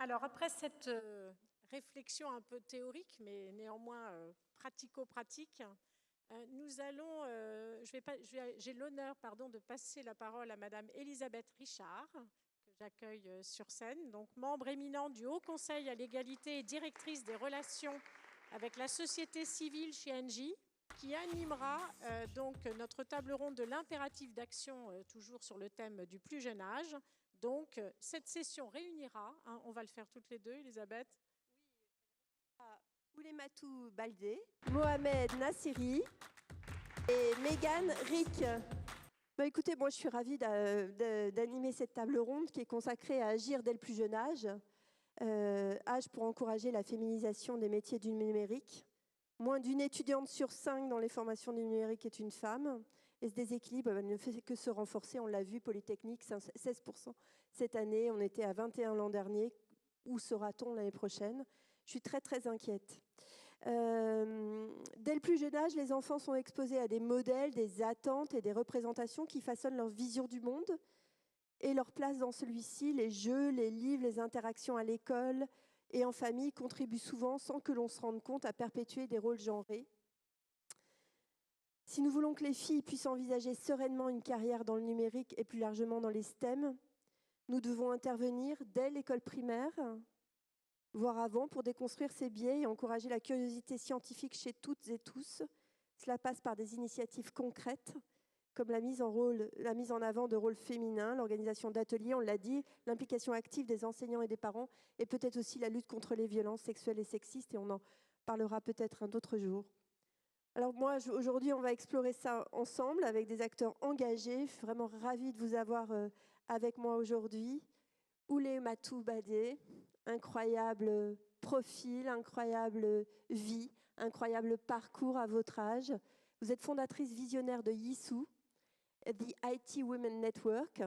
Alors, après cette réflexion un peu théorique, mais néanmoins pratico-pratique, j'ai l'honneur de passer la parole à Madame Elisabeth Richard, que j'accueille sur scène, donc membre éminent du Haut Conseil à l'égalité et directrice des relations avec la société civile chez Engie, qui animera donc notre table ronde de l'impératif d'action, toujours sur le thème du plus jeune âge. Donc, cette session réunira, on va le faire toutes les deux, Elisabeth. Oulematou Baldé, Mohamed Nassiri et Megan Rick. Écoutez, moi je suis ravie d'animer cette table ronde qui est consacrée à agir dès le plus jeune âge. Âge pour encourager la féminisation des métiers du numérique. Moins d'une étudiante sur 5 dans les formations du numérique est une femme. Et ce déséquilibre ne fait que se renforcer. On l'a vu, Polytechnique, 16% cette année. On était à 21 l'an dernier. Où sera-t-on l'année prochaine? Je suis très, très inquiète. Dès le plus jeune âge, les enfants sont exposés à des modèles, des attentes et des représentations qui façonnent leur vision du monde et leur place dans celui-ci. Les jeux, les livres, les interactions à l'école et en famille contribuent souvent, sans que l'on se rende compte, à perpétuer des rôles genrés. Si nous voulons que les filles puissent envisager sereinement une carrière dans le numérique et plus largement dans les STEM, nous devons intervenir dès l'école primaire, voire avant, pour déconstruire ces biais et encourager la curiosité scientifique chez toutes et tous. Cela passe par des initiatives concrètes, comme la mise en avant de rôles féminins, l'organisation d'ateliers, on l'a dit, l'implication active des enseignants et des parents, et peut-être aussi la lutte contre les violences sexuelles et sexistes, et on en parlera peut-être un autre jour. Alors moi, aujourd'hui, on va explorer ça ensemble avec des acteurs engagés. Je suis vraiment ravie de vous avoir avec moi aujourd'hui. Oulematou Baldé, incroyable profil, incroyable vie, incroyable parcours à votre âge. Vous êtes fondatrice visionnaire de YISU, The IT Women Network,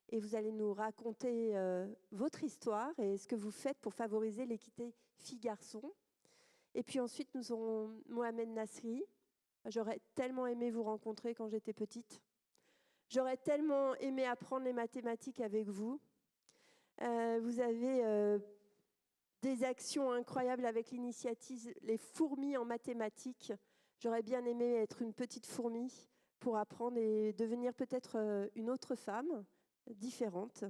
et vous allez nous raconter votre histoire et ce que vous faites pour favoriser l'équité filles-garçons. Et puis ensuite, nous aurons Mohamed Nassiri. J'aurais tellement aimé vous rencontrer quand j'étais petite. J'aurais tellement aimé apprendre les mathématiques avec vous. Vous avez des actions incroyables avec l'initiative Les Fourmis en mathématiques. J'aurais bien aimé être une petite fourmi pour apprendre et devenir peut-être une autre femme différente.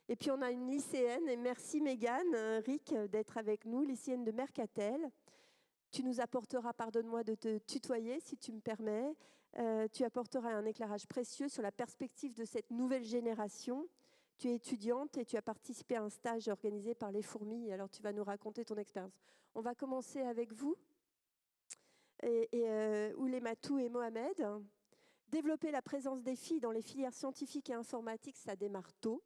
Et puis on a une lycéenne, et merci Megan, Rick, d'être avec nous, lycéenne de Mercatel. Tu nous apporteras, pardonne-moi de te tutoyer si tu me permets, tu apporteras un éclairage précieux sur la perspective de cette nouvelle génération. Tu es étudiante et tu as participé à un stage organisé par les Fourmis, alors tu vas nous raconter ton expérience. On va commencer avec vous, Oulematou et Mohamed. Développer la présence des filles dans les filières scientifiques et informatiques, ça démarre tôt,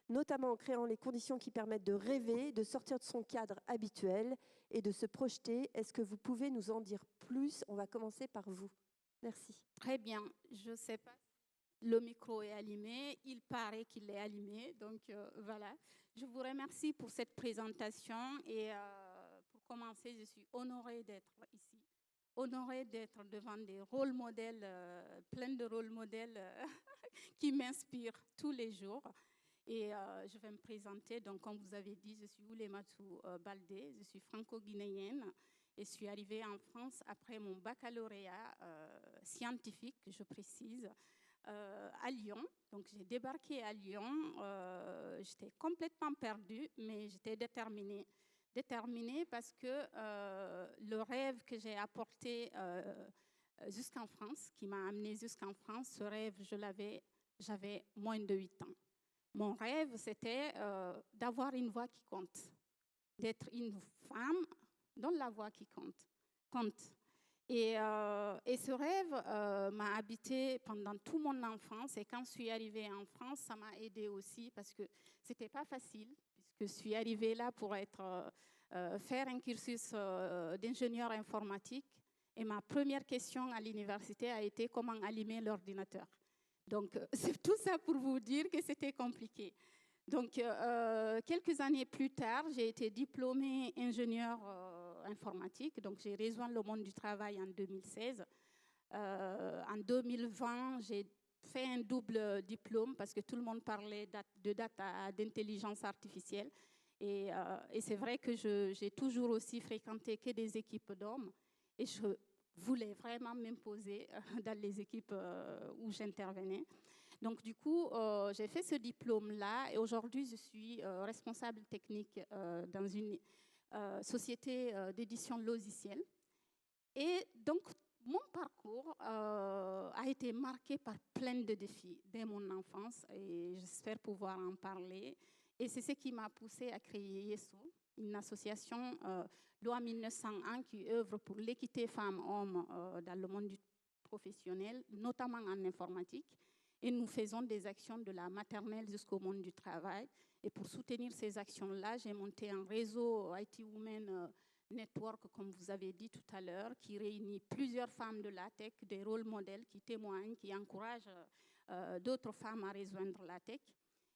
notamment en créant les conditions qui permettent de rêver, de sortir de son cadre habituel et de se projeter. Est-ce que vous pouvez nous en dire plus? On va commencer par vous. Merci. Très bien. Je ne sais pas si le micro est allumé. Il paraît qu'il est allumé. Donc, voilà. Je vous remercie pour cette présentation. Et pour commencer, je suis honorée d'être ici. Honorée d'être devant des rôles modèles, plein de rôles modèles qui m'inspirent tous les jours. Et je vais me présenter. Donc, comme vous avez dit, je suis Oulematou Baldé, je suis franco-guinéenne et je suis arrivée en France après mon baccalauréat scientifique, je précise, à Lyon. Donc, j'ai débarqué à Lyon. J'étais complètement perdue, mais j'étais déterminée. Déterminée parce que le rêve que j'ai apporté jusqu'en France, qui m'a amenée jusqu'en France, ce rêve, j'avais moins de 8 ans. Mon rêve, c'était d'avoir une voix qui compte, d'être une femme dont la voix qui compte. Et ce rêve m'a habité pendant toute mon enfance. Et quand je suis arrivée en France, ça m'a aidée aussi parce que ce n'était pas facile, puisque je suis arrivée là pour faire un cursus d'ingénieur informatique. Et ma première question à l'université a été comment allumer l'ordinateur. Donc, c'est tout ça pour vous dire que c'était compliqué. Donc, quelques années plus tard, j'ai été diplômée ingénieure informatique. Donc, j'ai rejoint le monde du travail en 2016. En 2020, j'ai fait un double diplôme parce que tout le monde parlait d'intelligence artificielle. Et c'est vrai que j'ai toujours aussi fréquenté que des équipes d'hommes et je voulais vraiment m'imposer dans les équipes où j'intervenais. Donc, du coup, j'ai fait ce diplôme-là et aujourd'hui, je suis responsable technique dans une société d'édition logicielle. Et donc, mon parcours a été marqué par plein de défis dès mon enfance et j'espère pouvoir en parler. Et c'est ce qui m'a poussée à créer YESO, une association loi 1901 qui œuvre pour l'équité femmes-hommes dans le monde professionnel, notamment en informatique. Et nous faisons des actions de la maternelle jusqu'au monde du travail. Et pour soutenir ces actions-là, j'ai monté un réseau IT Women Network, comme vous avez dit tout à l'heure, qui réunit plusieurs femmes de la tech, des rôles modèles qui témoignent, qui encouragent d'autres femmes à rejoindre la tech.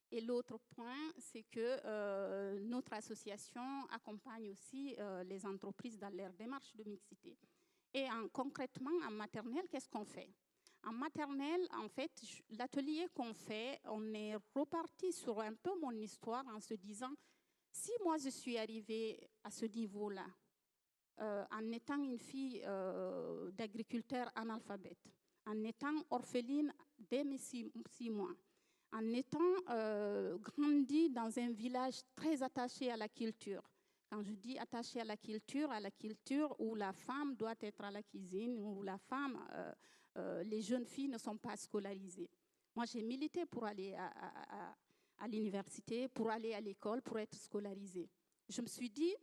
Et l'autre point, c'est que notre association accompagne aussi les entreprises dans leur démarche de mixité. Et concrètement, en maternelle, qu'est-ce qu'on fait? En maternelle, en fait, l'atelier qu'on fait, on est reparti sur un peu mon histoire en se disant, si moi je suis arrivée à ce niveau-là, en étant une fille d'agriculteur analphabète, en étant orpheline dès mes 6 mois, en étant grandie dans un village très attaché à la culture. Quand je dis attaché à la culture où la femme doit être à la cuisine, où la femme, les jeunes filles ne sont pas scolarisées. Moi, j'ai milité pour aller à l'université, pour aller à l'école, pour être scolarisée. Je me suis dit,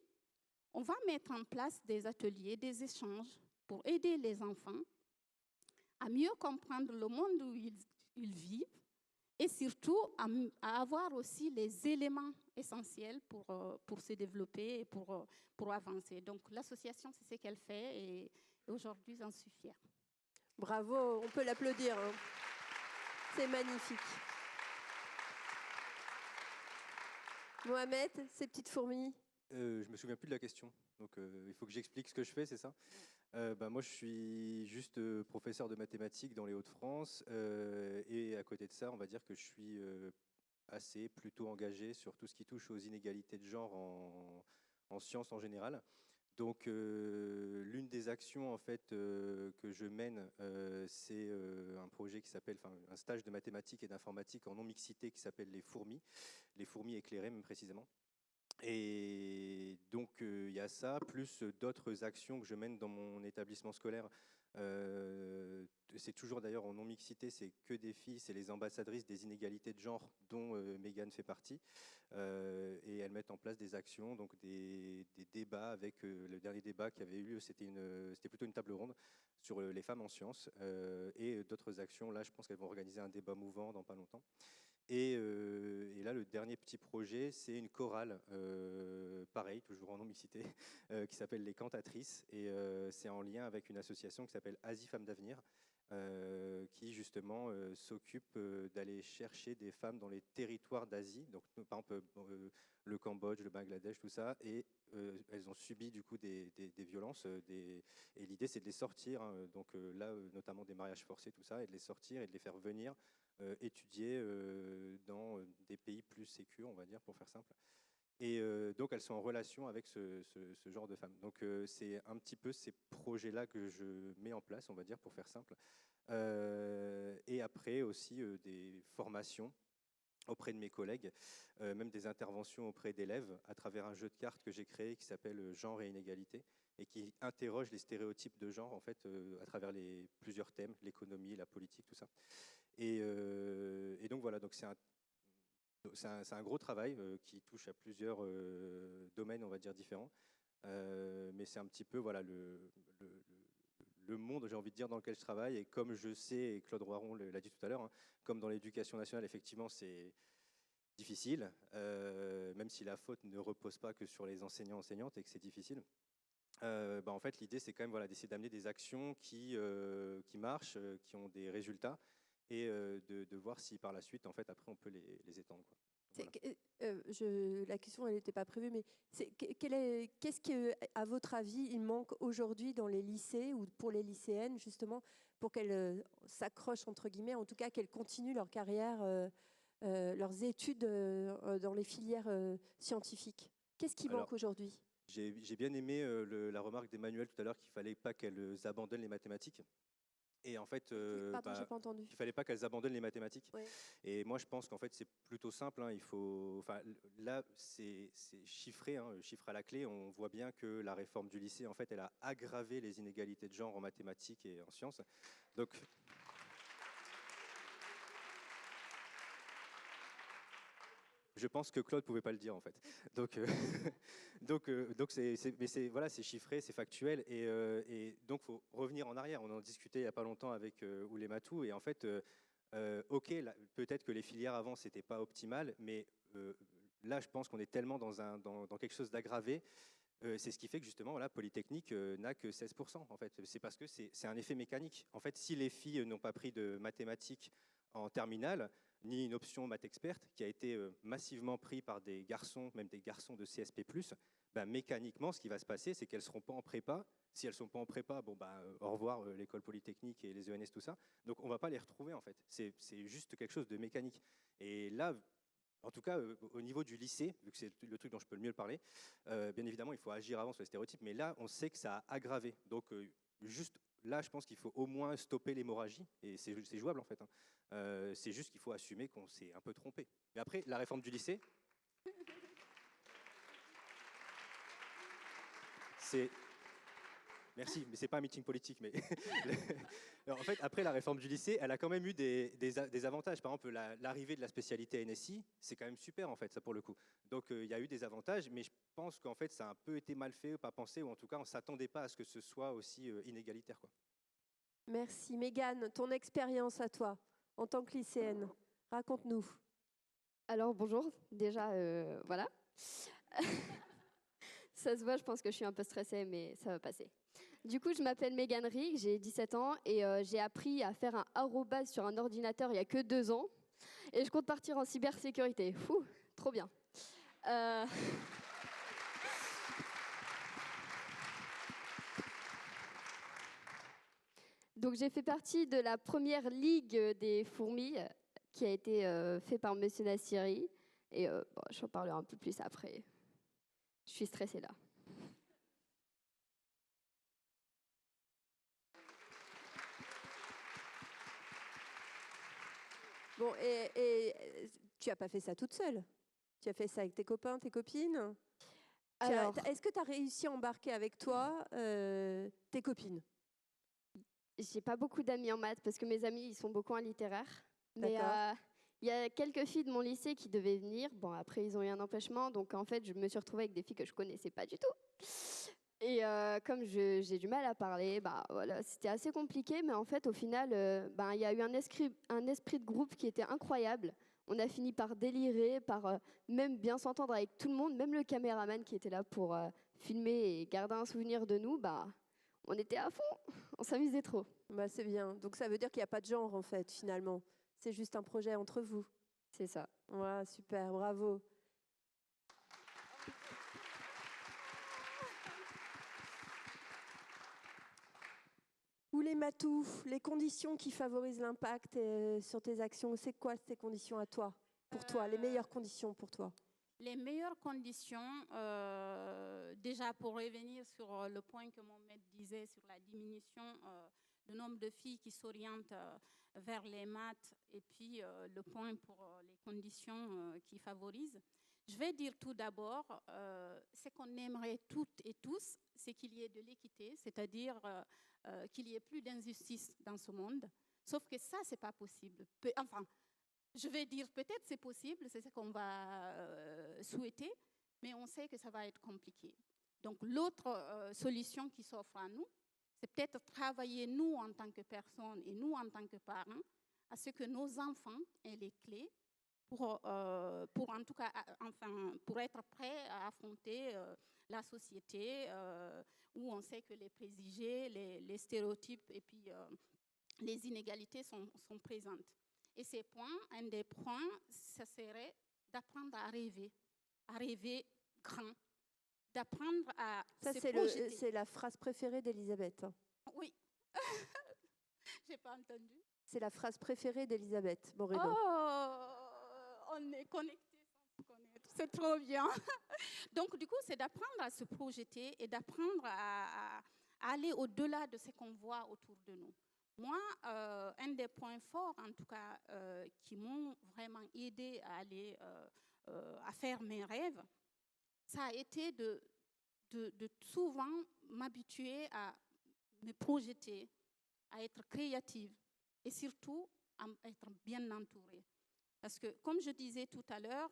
on va mettre en place des ateliers, des échanges pour aider les enfants à mieux comprendre le monde où ils vivent et surtout à avoir aussi les éléments essentiels pour se développer et pour avancer. Donc l'association, c'est ce qu'elle fait et aujourd'hui, j'en suis fière. Bravo, on peut l'applaudir. Hein. C'est magnifique. Mohamed, ces petites fourmis? Je me souviens plus de la question, donc il faut que j'explique ce que je fais, c'est ça? Moi, je suis juste professeur de mathématiques dans les Hauts-de-France et à côté de ça, on va dire que je suis plutôt engagé sur tout ce qui touche aux inégalités de genre en sciences en général. Donc, l'une des actions en fait que je mène, c'est un projet qui s'appelle, un stage de mathématiques et d'informatique en non-mixité qui s'appelle les fourmis éclairées même précisément. Et donc, il y a ça, plus d'autres actions que je mène dans mon établissement scolaire. C'est toujours d'ailleurs en non-mixité, c'est que des filles, c'est les ambassadrices des inégalités de genre dont Mégane fait partie. Et elles mettent en place des actions, donc des débats avec le dernier débat qui avait eu lieu, c'était plutôt une table ronde sur les femmes en sciences et d'autres actions. Là, je pense qu'elles vont organiser un débat mouvant dans pas longtemps. Et là, le dernier petit projet, c'est une chorale, pareil, toujours en non-mixité, qui s'appelle Les Cantatrices. Et c'est en lien avec une association qui s'appelle Asie Femmes d'Avenir, qui justement s'occupe d'aller chercher des femmes dans les territoires d'Asie, donc par exemple le Cambodge, le Bangladesh, tout ça, et elles ont subi du coup des violences, et l'idée c'est de les sortir, hein, donc là notamment des mariages forcés, tout ça, et de les sortir et de les faire venir étudier dans des pays plus sécurs, on va dire, pour faire simple. Et donc elles sont en relation avec ce genre de femmes. Donc c'est un petit peu ces projets-là que je mets en place, on va dire, pour faire simple. Et après aussi des formations auprès de mes collègues, même des interventions auprès d'élèves à travers un jeu de cartes que j'ai créé qui s'appelle Genre et inégalité et qui interroge les stéréotypes de genre en fait à travers plusieurs thèmes, l'économie, la politique, tout ça. Et donc voilà, donc c'est un gros travail qui touche à plusieurs domaines, on va dire, différents. Mais c'est un petit peu voilà, le monde, j'ai envie de dire, dans lequel je travaille. Et comme je sais, et Claude Roiron l'a dit tout à l'heure, hein, comme dans l'éducation nationale, effectivement, c'est difficile, même si la faute ne repose pas que sur les enseignants-enseignantes et que c'est difficile. En fait, l'idée, c'est quand même voilà, d'essayer d'amener des actions qui marchent, qui ont des résultats, et de voir si par la suite, en fait, après, on peut les étendre, quoi. Voilà. La question, elle n'était pas prévue, mais qu'est-ce qu'à votre avis, il manque aujourd'hui dans les lycées ou pour les lycéennes, justement, pour qu'elles s'accrochent, entre guillemets, en tout cas qu'elles continuent leur carrière leurs études dans les filières scientifiques. Qu'est-ce qui manque aujourd'hui? J'ai bien aimé la remarque d'Emmanuel tout à l'heure qu'il ne fallait pas qu'elles abandonnent les mathématiques. Et en fait, Pardon, j'ai pas entendu. il ne fallait pas qu'elles abandonnent les mathématiques. Oui. Et moi, je pense qu'en fait, c'est plutôt simple. Hein. Là, c'est chiffré, hein, chiffre à la clé. On voit bien que la réforme du lycée, en fait, elle a aggravé les inégalités de genre en mathématiques et en sciences. Donc, je pense que Claude ne pouvait pas le dire, en fait. Donc, voilà, c'est chiffré, c'est factuel. Et donc, il faut revenir en arrière. On en discutait il n'y a pas longtemps avec Oulé Matou. Et en fait, OK, peut-être que les filières avant, ce n'était pas optimal. Mais là, je pense qu'on est tellement dans quelque chose d'aggravé. C'est ce qui fait que justement, voilà, Polytechnique n'a que 16%. En fait, c'est parce que c'est un effet mécanique. En fait, si les filles n'ont pas pris de mathématiques en terminale, ni une option maths experte qui a été massivement pris par des garçons, même des garçons de CSP+, ben, mécaniquement, ce qui va se passer, c'est qu'elles ne seront pas en prépa. Si elles ne sont pas en prépa, bon, ben, au revoir l'école polytechnique et les ENS, tout ça. Donc, on ne va pas les retrouver, en fait. C'est juste quelque chose de mécanique. Et là, en tout cas, au niveau du lycée, vu que c'est le truc dont je peux le mieux parler, bien évidemment, il faut agir avant sur les stéréotypes, mais là, on sait que ça a aggravé. Donc, juste là, je pense qu'il faut au moins stopper l'hémorragie, et c'est jouable, en fait. Hein. C'est juste qu'il faut assumer qu'on s'est un peu trompé. Mais après, la réforme du lycée, c'est... Merci, mais c'est pas un meeting politique. Mais alors, en fait, après la réforme du lycée, elle a quand même eu des avantages. Par exemple, l'arrivée de la spécialité NSI, c'est quand même super en fait, ça pour le coup. Donc il y a eu des avantages, mais je pense qu'en fait, ça a un peu été mal fait, pas pensé, ou en tout cas, on s'attendait pas à ce que ce soit aussi inégalitaire, quoi. Merci. Mégane, ton expérience à toi, en tant que lycéenne, raconte-nous. Alors bonjour, déjà voilà. Ça se voit, je pense que je suis un peu stressée, mais ça va passer. Du coup, je m'appelle Mégane Rig, j'ai 17 ans et j'ai appris à faire un arrobase sur un ordinateur il y a que 2 ans. Et je compte partir en cybersécurité. Fou, trop bien. Donc j'ai fait partie de la première ligue des fourmis qui a été fait par Monsieur Nassiri. Et bon, j'en parlerai un peu plus après. Je suis stressée là. Bon, et tu n'as pas fait ça toute seule? Tu as fait ça avec tes copains, tes copines? Est-ce que tu as réussi à embarquer avec toi tes copines? J'ai pas beaucoup d'amis en maths parce que mes amis ils sont beaucoup en littéraire. Mais il y a quelques filles de mon lycée qui devaient venir. Bon, après ils ont eu un empêchement, donc en fait je me suis retrouvée avec des filles que je connaissais pas du tout. Et comme j'ai du mal à parler, bah voilà, c'était assez compliqué. Mais en fait au final, il y a eu un esprit de groupe qui était incroyable. On a fini par délirer, par même bien s'entendre avec tout le monde, même le caméraman qui était là pour filmer et garder un souvenir de nous. Bah on était à fond, on s'amusait trop. Bah, c'est bien. Donc ça veut dire qu'il n'y a pas de genre en fait, finalement. C'est juste un projet entre vous. C'est ça. Ouais, super, bravo. Oulé Matou, les conditions qui favorisent l'impact sur tes actions, c'est quoi ces conditions à toi, pour toi, les meilleures conditions pour toi? Les meilleures conditions, déjà pour revenir sur le point que mon maître disait sur la diminution du nombre de filles qui s'orientent vers les maths et puis le point pour les conditions qui favorisent. Je vais dire tout d'abord, ce qu'on aimerait toutes et tous, c'est qu'il y ait de l'équité, c'est-à-dire qu'il n'y ait plus d'injustice dans ce monde. Sauf que ça, ce n'est pas possible. Enfin, je vais dire peut-être c'est possible, c'est ce qu'on va souhaiter, mais on sait que ça va être compliqué. Donc l'autre solution qui s'offre à nous, c'est peut-être travailler nous en tant que personnes et nous en tant que parents à ce que nos enfants aient les clés pour en tout cas, pour être prêts à affronter la société où on sait que les préjugés, les stéréotypes et puis les inégalités sont présentes. Et ces points, un des points, ça serait d'apprendre à rêver grand, d'apprendre à se projeter. C'est la phrase préférée d'Elisabeth. Oui. J'ai pas entendu. C'est la phrase préférée d'Elisabeth Moreno. Oh, on est connectés sans se connaître. C'est trop bien. Donc, du coup, c'est d'apprendre à se projeter et d'apprendre à aller au-delà de ce qu'on voit autour de nous. Moi, un des points forts, en tout cas, qui m'ont vraiment aidé à aller à faire mes rêves, ça a été de souvent m'habituer à me projeter, à être créative et surtout à être bien entourée. Parce que, comme je disais tout à l'heure,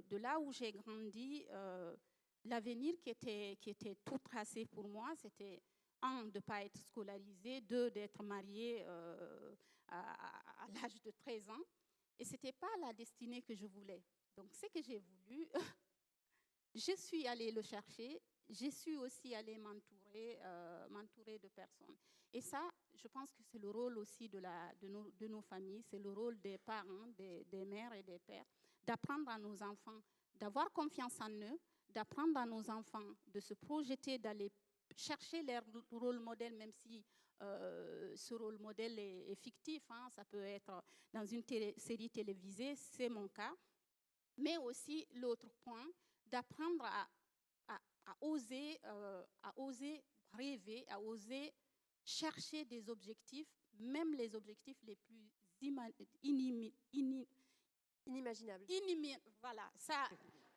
de là où j'ai grandi, l'avenir qui était tout tracé pour moi, c'était un, de ne pas être scolarisée, deux, d'être mariée à l'âge de 13 ans. Et ce n'était pas la destinée que je voulais. Donc, ce que j'ai voulu, je suis allée le chercher. Je suis aussi allée m'entourer de personnes. Et ça, je pense que c'est le rôle aussi de nos familles, c'est le rôle des parents, des mères et des pères, d'apprendre à nos enfants d'avoir confiance en eux, d'apprendre à nos enfants de se projeter, d'aller chercher leur rôle modèle, même si ce rôle modèle est fictif. Hein, ça peut être dans une série télévisée, c'est mon cas. Mais aussi, l'autre point, d'apprendre à oser rêver, à oser chercher des objectifs, même les objectifs les plus inimaginables. Voilà, ça,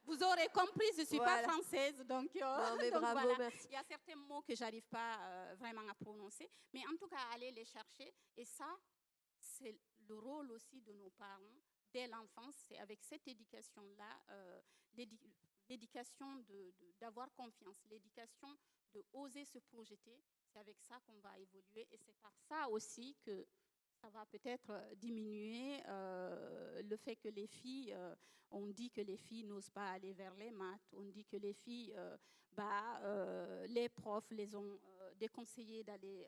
vous aurez compris, je ne suis pas française, donc, non, mais donc bravo, voilà. merci. Il y a certains mots que je n'arrive pas vraiment à prononcer, mais en tout cas, aller les chercher. Et ça, c'est le rôle aussi de nos parents dès l'enfance. C'est avec cette éducation-là, l'éducation d'avoir confiance, l'éducation de oser se projeter. C'est avec ça qu'on va évoluer et c'est par ça aussi que ça va peut-être diminuer le fait que les filles, on dit que les filles n'osent pas aller vers les maths, on dit que les filles, les profs les ont déconseillées d'aller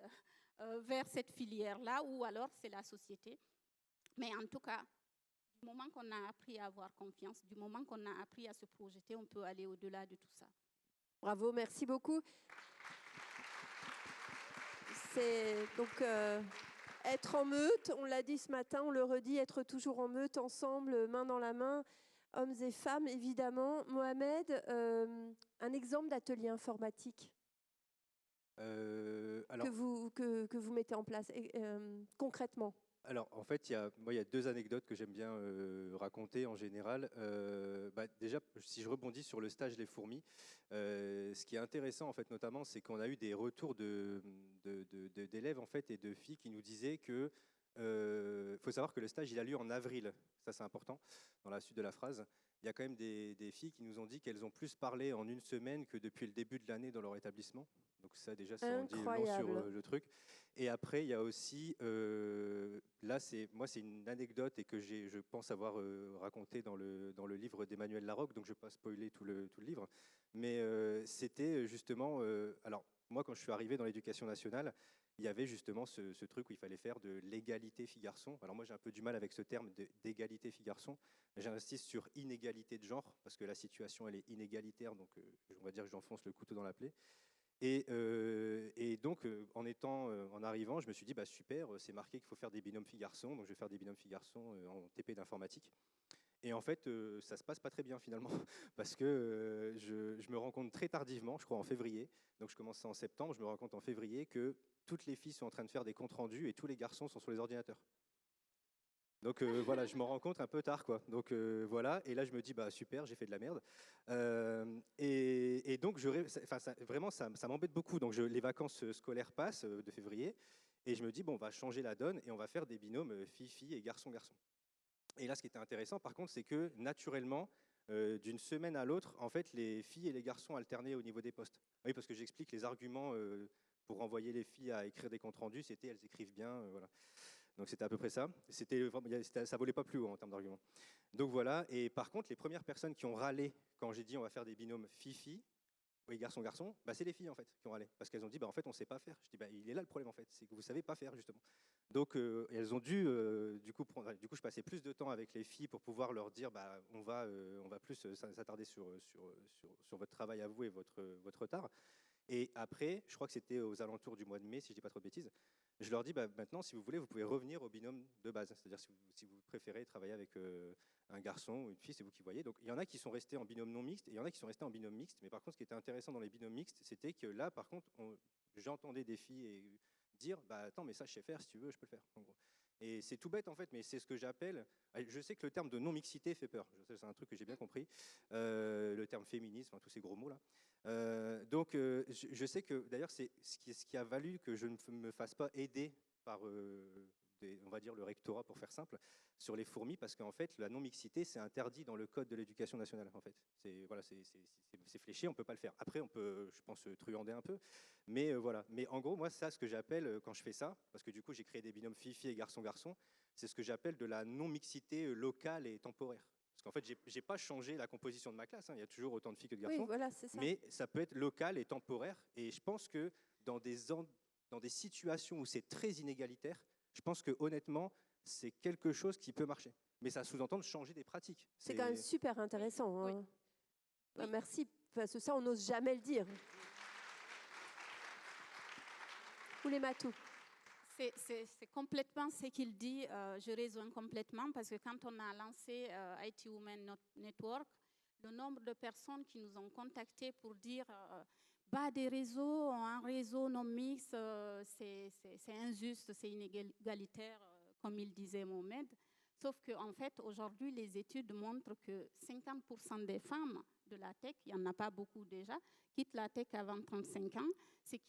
vers cette filière-là, ou alors c'est la société. Mais en tout cas, du moment qu'on a appris à avoir confiance, du moment qu'on a appris à se projeter, on peut aller au-delà de tout ça. Bravo, merci beaucoup. C'est donc être en meute, on l'a dit ce matin, on le redit, être toujours en meute, ensemble, main dans la main, hommes et femmes, évidemment. Mohamed, un exemple d'atelier informatique alors, que vous mettez en place concrètement. Alors, en fait, il y a deux anecdotes que j'aime bien raconter en général. Déjà, si je rebondis sur le stage Les Fourmis, ce qui est intéressant, en fait, notamment, c'est qu'on a eu des retours d'élèves en fait, et de filles qui nous disaient que faut savoir que le stage, il a lieu en avril. Ça, c'est important, dans la suite de la phrase. Il y a quand même des filles qui nous ont dit qu'elles ont plus parlé en une semaine que depuis le début de l'année dans leur établissement. Donc ça, déjà, ça en dit long sur le truc. Et après, il y a aussi, là, c'est une anecdote et que je pense avoir raconté dans le livre d'Emmanuel Larocque, donc je ne vais pas spoiler tout le livre. Mais c'était justement, alors moi, quand je suis arrivé dans l'éducation nationale, il y avait justement ce truc où il fallait faire de l'égalité filles-garçons. Alors moi, j'ai un peu du mal avec ce terme d'égalité filles-garçons. J'insiste sur inégalité de genre, parce que la situation, elle est inégalitaire, donc on va dire que j'enfonce le couteau dans la plaie. Et donc, en arrivant, je me suis dit, bah, super, c'est marqué qu'il faut faire des binômes filles-garçons, donc je vais faire des binômes filles-garçons en TP d'informatique. Et en fait, ça se passe pas très bien finalement, parce que je me rends compte très tardivement, je crois en février, donc je commence ça en septembre, je me rends compte en février que toutes les filles sont en train de faire des comptes rendus et tous les garçons sont sur les ordinateurs. Donc voilà, je m'en rends compte un peu tard, quoi. Donc voilà, et là je me dis, bah super, j'ai fait de la merde. Et donc vraiment, ça m'embête beaucoup. Donc les vacances scolaires passent de février, et je me dis, bon, on va changer la donne et on va faire des binômes filles-filles et garçons-garçons. Et là, ce qui était intéressant, par contre, c'est que naturellement, d'une semaine à l'autre, en fait, les filles et les garçons alternaient au niveau des postes. Oui, parce que j'explique les arguments pour envoyer les filles à écrire des comptes rendus, c'était elles écrivent bien, voilà. Donc c'était à peu près ça. Ça volait pas plus haut en termes d'arguments. Donc voilà. Et par contre, les premières personnes qui ont râlé quand j'ai dit on va faire des binômes filles-filles, oui, garçon-garçon, bah, c'est les filles en fait qui ont râlé. Parce qu'elles ont dit bah, en fait on sait pas faire. Je dis bah, il est là le problème en fait, c'est que vous savez pas faire justement. Donc elles ont dû du coup je passais plus de temps avec les filles pour pouvoir leur dire bah, on va plus s'attarder sur votre travail à vous et votre retard. Et après, je crois que c'était aux alentours du mois de mai, si je dis pas trop de bêtises, je leur dis, bah, maintenant, si vous voulez, vous pouvez revenir au binôme de base. C'est-à-dire si vous préférez travailler avec un garçon ou une fille, c'est vous qui voyez. Donc il y en a qui sont restés en binôme non mixte et il y en a qui sont restés en binôme mixte. Mais par contre, ce qui était intéressant dans les binômes mixtes, c'était que là, par contre, j'entendais des filles dire, bah attends, mais ça je sais faire, si tu veux, je peux le faire. En gros. Et c'est tout bête en fait, mais c'est ce que j'appelle. Je sais que le terme de non-mixité fait peur. C'est un truc que j'ai bien compris. Le terme féminisme, tous ces gros mots là. Donc je sais que d'ailleurs c'est ce qui a valu que je ne me fasse pas aider par on va dire le rectorat pour faire simple sur les fourmis, parce qu'en fait la non-mixité c'est interdit dans le code de l'éducation nationale en fait. C'est fléché, on peut pas le faire. Après on peut, je pense, truander un peu, mais voilà. Mais en gros moi ça, ce que j'appelle quand je fais ça, parce que du coup j'ai créé des binômes filles-filles et garçons-garçons, c'est ce que j'appelle de la non-mixité locale et temporaire. Parce qu'en fait, j'ai pas changé la composition de ma classe. Il y a toujours autant de filles que de garçons. Oui, voilà, c'est ça. Mais ça peut être local et temporaire. Et je pense que dans des situations où c'est très inégalitaire, je pense que honnêtement, c'est quelque chose qui peut marcher. Mais ça sous-entend de changer des pratiques. C'est quand même super intéressant. Hein. Oui. Bah, merci, parce que ça, on n'ose jamais le dire. Ou les matous. C'est complètement ce qu'il dit, je rejoins complètement, parce que quand on a lancé IT Women Network, le nombre de personnes qui nous ont contactés pour dire des réseaux, un réseau non mixte, c'est injuste, c'est inégalitaire, comme il disait Mohamed. Sauf qu'en fait, aujourd'hui, les études montrent que 50% des femmes de la tech, il n'y en a pas beaucoup déjà, quittent la tech avant 35 ans. C'est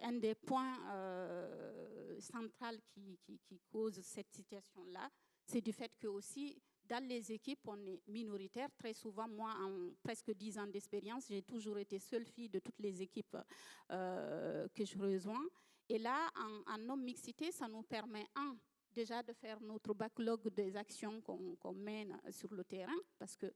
un des points centraux qui cause cette situation-là. C'est du fait que aussi, dans les équipes, on est minoritaire. Très souvent, moi, en presque 10 ans d'expérience, j'ai toujours été seule fille de toutes les équipes que je rejoins. Et là, en non-mixité, ça nous permet, déjà de faire notre backlog des actions qu'on mène sur le terrain, parce que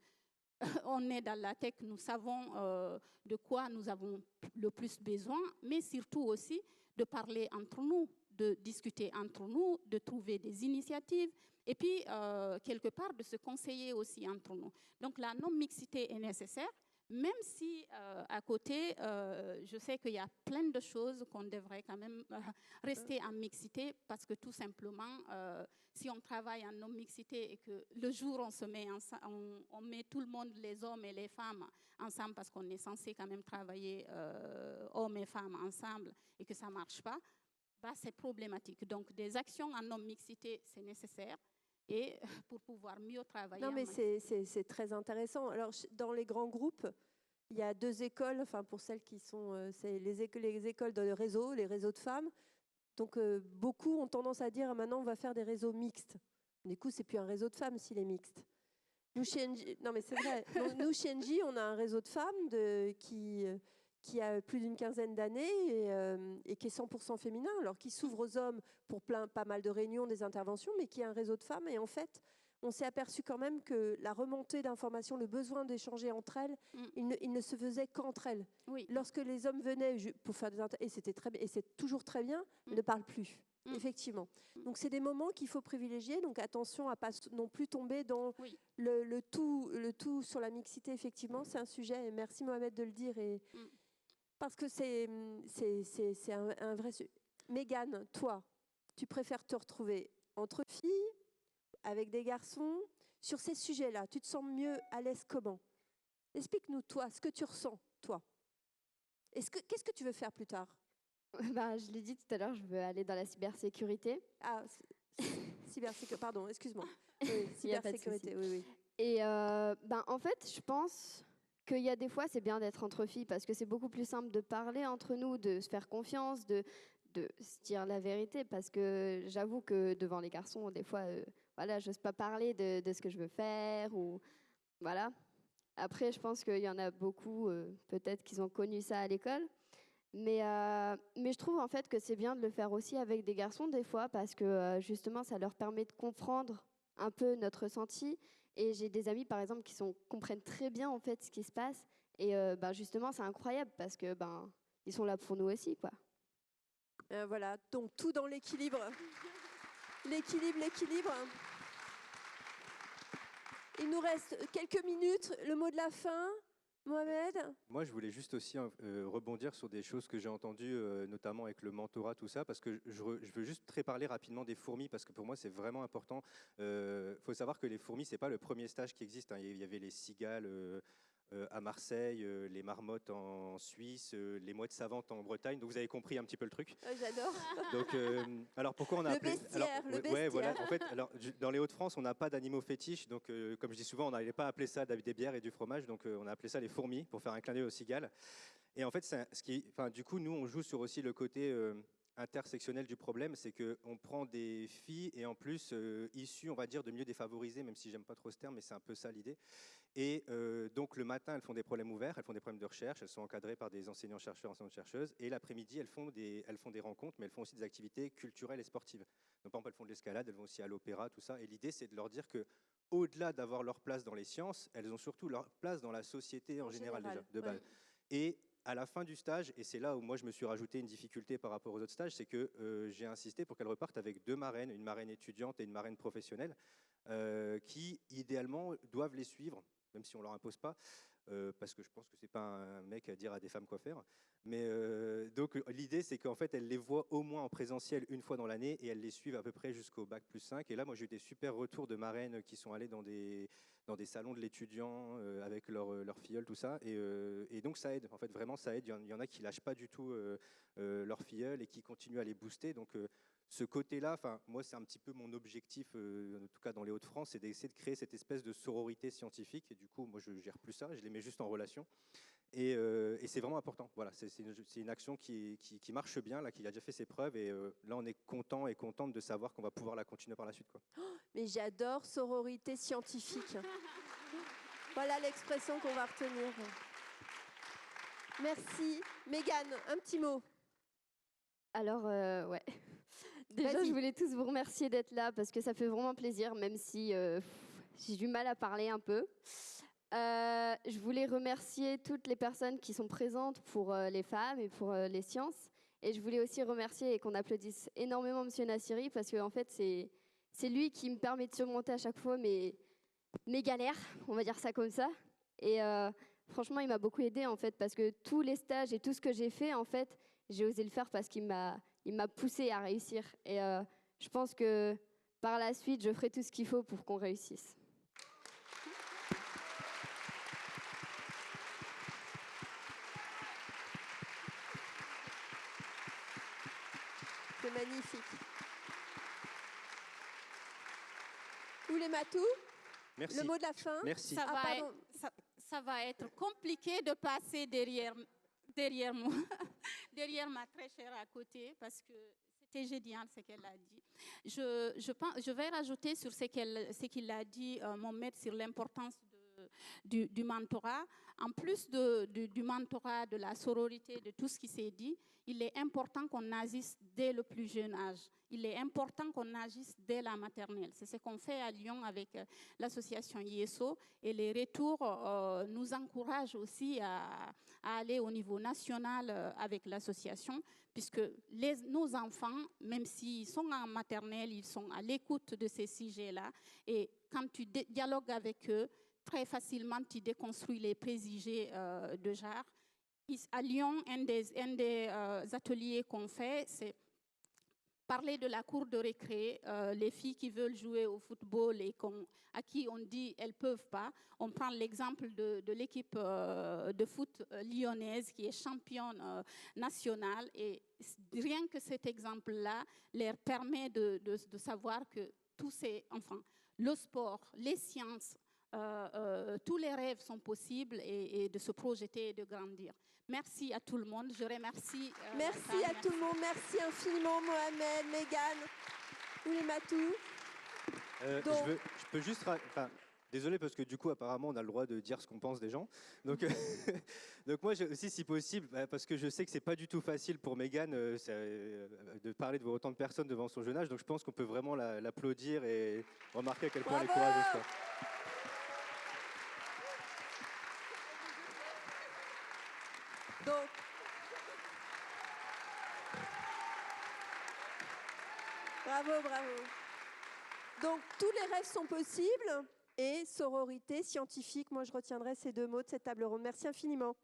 on est dans la tech, nous savons de quoi nous avons le plus besoin, mais surtout aussi de parler entre nous, de discuter entre nous, de trouver des initiatives, et puis quelque part de se conseiller aussi entre nous. Donc la non-mixité est nécessaire, même si à côté, je sais qu'il y a plein de choses qu'on devrait quand même rester en mixité, parce que tout simplement, si on travaille en non-mixité et que le jour on se met on met tout le monde, les hommes et les femmes ensemble, parce qu'on est censé quand même travailler hommes et femmes ensemble, et que ça ne marche pas, c'est problématique. Donc des actions en non-mixité, c'est nécessaire. Et pour pouvoir mieux travailler. Non, mais c'est très intéressant. Alors, dans les grands groupes, il y a 2 écoles, enfin pour celles qui sont, c'est les écoles de réseau, les réseaux de femmes. Donc, beaucoup ont tendance à dire, maintenant, on va faire des réseaux mixtes. Du coup, c'est plus un réseau de femmes s'il est mixte. Nous, chez NJ, non, mais c'est vrai. Nous, chez NJ, on a un réseau de femmes qui a plus d'une quinzaine d'années et qui est 100% féminin, alors qui s'ouvre aux hommes pour pas mal de réunions, des interventions, mais qui est un réseau de femmes. Et en fait, on s'est aperçu quand même que la remontée d'informations, le besoin d'échanger entre elles, il ne se faisait qu'entre elles. Oui. Lorsque les hommes venaient pour faire des interventions, et c'est toujours très bien, ils ne parlent plus. Effectivement. Donc, c'est des moments qu'il faut privilégier. Donc, attention à ne pas non plus tomber dans le tout sur la mixité. Effectivement, c'est un sujet. Et merci, Mohamed, de le dire. Parce que c'est un vrai sujet. Mégane, toi, tu préfères te retrouver entre filles, avec des garçons, sur ces sujets-là. Tu te sens mieux à l'aise comment? Explique-nous, toi, ce que tu ressens, toi. Qu'est-ce que tu veux faire plus tard? Je l'ai dit tout à l'heure, je veux aller dans la cybersécurité. Ah, cybersécurité, pardon, excuse-moi. Oui, cybersécurité, oui. Et en fait, je pense qu'il y a des fois, c'est bien d'être entre filles, parce que c'est beaucoup plus simple de parler entre nous, de se faire confiance, de se dire la vérité, parce que j'avoue que devant les garçons, des fois, je n'ose pas parler de ce que je veux faire, ou voilà. Après, je pense qu'il y en a beaucoup, peut-être, qui ont connu ça à l'école. Mais je trouve en fait que c'est bien de le faire aussi avec des garçons des fois, parce que justement ça leur permet de comprendre un peu notre ressenti. Et j'ai des amis par exemple qui comprennent très bien en fait ce qui se passe. Et justement c'est incroyable parce que ils sont là pour nous aussi, quoi. Voilà, donc tout dans l'équilibre. L'équilibre. Il nous reste quelques minutes. Le mot de la fin. Mohamed? Moi, je voulais juste aussi rebondir sur des choses que j'ai entendues, notamment avec le mentorat, tout ça, parce que je veux juste très parler rapidement des fourmis, parce que pour moi, c'est vraiment important. Il faut savoir que les fourmis, c'est pas le premier stage qui existe, hein. Il y avait les cigales à Marseille, les marmottes en Suisse, les mouettes savantes en Bretagne. Donc vous avez compris un petit peu le truc. J'adore. Donc, alors pourquoi on a Le appelé bestiaire, le ouais, bestiaire. voilà. En fait, alors, dans les Hauts-de-France, on n'a pas d'animaux fétiches. Donc, comme je dis souvent, on n'allait pas appeler ça des bières et du fromage. Donc, on a appelé ça les fourmis pour faire un clin d'œil aux cigales. Et en fait, du coup, nous, on joue sur aussi le côté intersectionnel du problème, c'est qu'on prend des filles et en plus issues, on va dire, de milieux défavorisés, même si j'aime pas trop ce terme, mais c'est un peu ça l'idée. Et donc le matin, elles font des problèmes ouverts, elles font des problèmes de recherche, elles sont encadrées par des enseignants-chercheurs, enseignantes-chercheuses. Et l'après-midi, elles font des rencontres, mais elles font aussi des activités culturelles et sportives. Donc par exemple, elles font de l'escalade, elles vont aussi à l'opéra, tout ça. Et l'idée, c'est de leur dire que au-delà d'avoir leur place dans les sciences, elles ont surtout leur place dans la société en général déjà, de base. Et à la fin du stage, et c'est là où moi je me suis rajouté une difficulté par rapport aux autres stages, c'est que j'ai insisté pour qu'elles repartent avec 2 marraines, une marraine étudiante et une marraine professionnelle, qui idéalement doivent les suivre, même si on ne leur impose pas, parce que je pense que c'est pas un mec à dire à des femmes quoi faire. Mais donc l'idée, c'est qu'en fait, elles les voient au moins en présentiel une fois dans l'année et elles les suivent à peu près jusqu'au bac +5. Et là, moi, j'ai eu des super retours de marraines qui sont allées dans des salons de l'étudiant avec leur filleule, tout ça. Et donc, ça aide. En fait, vraiment, ça aide. Il y en a qui lâchent pas du tout leur filleule et qui continuent à les booster. Donc, ce côté-là, moi, c'est un petit peu mon objectif, en tout cas dans les Hauts-de-France, c'est d'essayer de créer cette espèce de sororité scientifique. Et du coup, moi, je gère plus ça, je les mets juste en relation. Et c'est vraiment important. Voilà, c'est une action qui marche bien, là, qui a déjà fait ses preuves. Et là, on est content et contente de savoir qu'on va pouvoir la continuer par la suite, quoi. Mais j'adore sororité scientifique. Voilà l'expression qu'on va retenir. Merci. Mégane, un petit mot. Alors, ouais. Déjà, je voulais tous vous remercier d'être là parce que ça fait vraiment plaisir, même si j'ai du mal à parler un peu. Je voulais remercier toutes les personnes qui sont présentes pour les femmes et pour les sciences. Et je voulais aussi remercier et qu'on applaudisse énormément Monsieur Nassiri parce que en fait, c'est lui qui me permet de surmonter à chaque fois mes galères, on va dire ça comme ça. Et franchement, il m'a beaucoup aidée en fait parce que tous les stages et tout ce que j'ai fait, en fait, j'ai osé le faire parce qu'il m'a poussée à réussir. Et je pense que par la suite, je ferai tout ce qu'il faut pour qu'on réussisse. C'est magnifique. Oulé Matou, Merci. le mot de la fin. Merci. Ça va être compliqué de passer derrière moi, derrière ma très chère à côté, parce que c'était génial ce qu'elle a dit. Je vais rajouter sur ce qu'il a dit, Mohamed, sur l'importance du mentorat. En plus du mentorat, de la sororité, de tout ce qui s'est dit, il est important qu'on agisse dès le plus jeune âge. Il est important qu'on agisse dès la maternelle. C'est ce qu'on fait à Lyon avec l'association ISO. Et les retours nous encouragent aussi à aller au niveau national avec l'association, puisque nos enfants, même s'ils sont en maternelle, ils sont à l'écoute de ces sujets-là. Et quand tu dialogues avec eux, très facilement, tu déconstruis les préjugés de genre. À Lyon, un des ateliers qu'on fait, c'est parler de la cour de récré, les filles qui veulent jouer au football et à qui on dit elles ne peuvent pas. On prend l'exemple de l'équipe de foot lyonnaise qui est championne nationale. Et rien que cet exemple-là leur permet de savoir que tous ces enfants, le sport, les sciences, tous les rêves sont possibles et de se projeter et de grandir. Merci à tout le monde. Je remercie. Merci à tout le monde. Merci infiniment, Mohamed, Mégane, Oulé Matou. Je peux juste... désolé, parce que du coup, apparemment, on a le droit de dire ce qu'on pense des gens. Donc, donc moi, aussi, si possible, parce que je sais que c'est pas du tout facile pour Mégane de parler devant autant de personnes devant son jeune âge. Donc, je pense qu'on peut vraiment l'applaudir et remarquer à quel point elle est courageuse, quoi. Donc, bravo. Donc, tous les rêves sont possibles. et sororité scientifique. Moi, je retiendrai ces deux mots de cette table ronde. Merci infiniment.